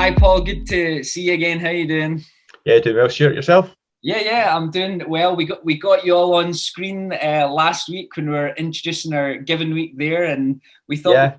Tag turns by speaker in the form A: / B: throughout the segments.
A: Hi, Paul. Good to see you again. How you doing?
B: Yeah, doing well. Stuart, yourself?
A: Yeah, I'm doing well. We got you all on screen last week when we were introducing our given week there, and we thought we'd
B: Yeah,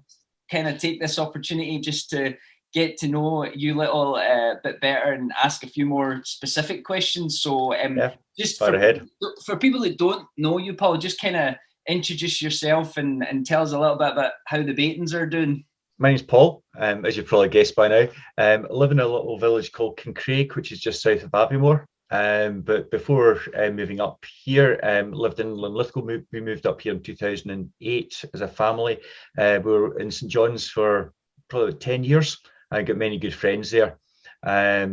A: kind of take this opportunity just to get to know you a little bit better and ask a few more specific questions. So,
B: yeah.
A: just
B: Far ahead.
A: for people that don't know you, Paul, just kind of introduce yourself and tell us a little bit about how the Batons are doing.
B: My name's Paul, as you've probably guessed by now. I live in a little village called Kincraig, which is just south of Aviemore. But before moving up here, lived in Linlithgow. We moved up here in 2008 as a family. We were in St John's for probably 10 years. I got many good friends there.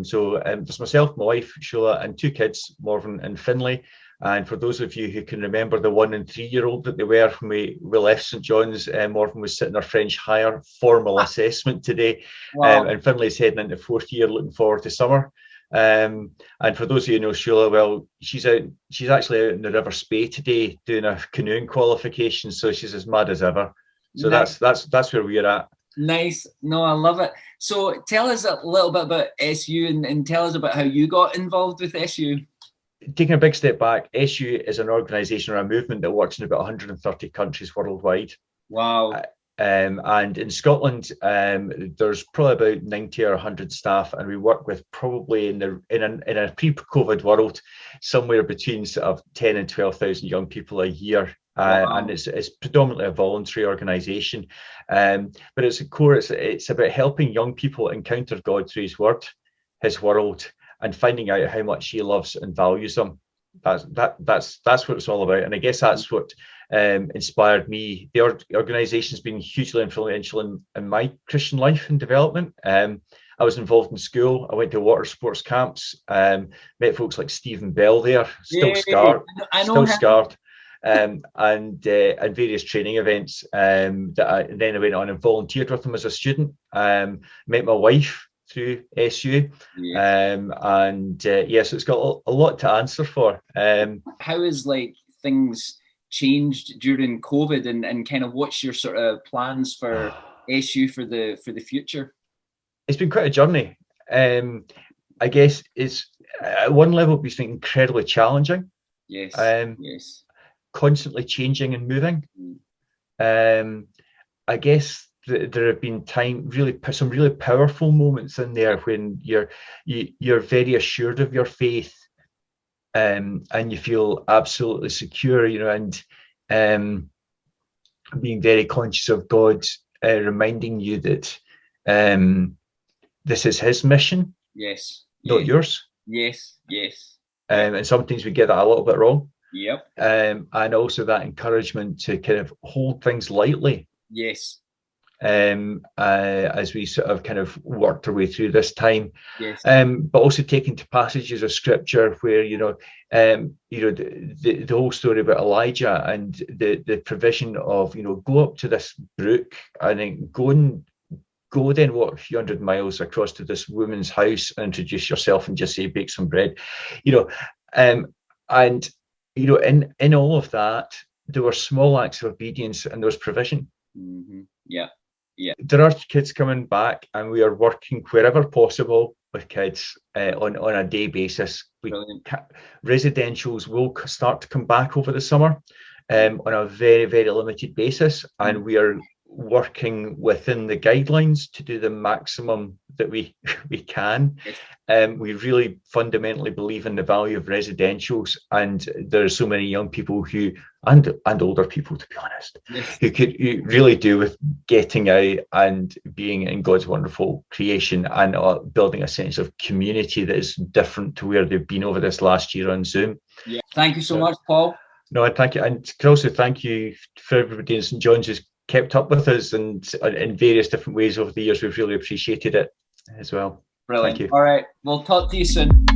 B: So there's myself, my wife, Shula, and two kids, Morven and Finlay. And for those of you who can remember the 1 and 3 year old that they were when we left St John's, Morven was sitting our French higher formal assessment today,
A: Wow.
B: and Finlay's heading into fourth year, looking forward to summer. And for those of you who know Shula, well, she's actually out in the River Spey today doing a canoeing qualification, so she's as mad as ever. So
A: Nice.
B: that's where we're at.
A: Nice. No, I love it. So tell us a little bit about SU and tell us about how you got involved with SU.
B: Taking a big step back, SU is an organisation or a movement that works in about 130 countries worldwide.
A: Wow.
B: And in Scotland, there's probably about 90 or 100 staff, and we work with probably in a pre-COVID world, somewhere between sort of 10 and 12,000 young people a year. And
A: Wow.
B: it's predominantly a voluntary organisation, but its core, it's about helping young people encounter God through His Word, His world, and finding out how much He loves and values them. That's what it's all about, and I guess that's what inspired me. The organisation's been hugely influential in my Christian life and development. I was involved in school. I went to water sports camps. Met folks like Stephen Bell there, still
A: Yay.
B: scarred,
A: I know
B: still
A: him.
B: scarred. And various training events and then I went on and volunteered with them as a student. Met my wife through SU,
A: Yeah.
B: and yes, it's got a lot to answer for.
A: How is like things changed during COVID and kind of what's your sort of plans for SU for the future?
B: It's been quite a journey. I guess it's at one level it's been incredibly challenging,
A: Yes.
B: um,
A: Yes.
B: constantly changing and moving.
A: Mm.
B: Um, I guess there have been some really powerful moments in there when you're very assured of your faith, and you feel absolutely secure, and um, being very conscious of God reminding you that this is His mission,
A: Yes.
B: not
A: Yes.
B: yours.
A: Yes. Yes. Yeah.
B: And sometimes we get that a little bit wrong.
A: Yep.
B: And also that encouragement to kind of hold things lightly,
A: Yes.
B: as we sort of kind of worked our way through this time,
A: Yes.
B: but also taking to passages of scripture where the whole story about Elijah and the provision of go up to this brook and then go then walk a few hundred miles across to this woman's house and introduce yourself and just say bake some bread, and in all of that there were small acts of obedience and there was provision.
A: Mm-hmm. Yeah. Yeah.
B: There are kids coming back, and we are working wherever possible with kids on a day basis.
A: Brilliant.
B: Residentials will start to come back over the summer on a very, very limited basis, and we are working within the guidelines to do the maximum that we can. We really fundamentally believe in the value of residentials, and there are so many young people who and older people, to be honest,
A: Yes.
B: who really do with getting out and being in God's wonderful creation and building a sense of community that is different to where they've been over this last year on Zoom.
A: Yeah. Thank you so much, Paul.
B: No, and thank you, and can also thank you for everybody in St John's who's kept up with us and in various different ways over the years. We've really appreciated it as well.
A: Brilliant.
B: Thank you.
A: All right. We'll talk to you soon.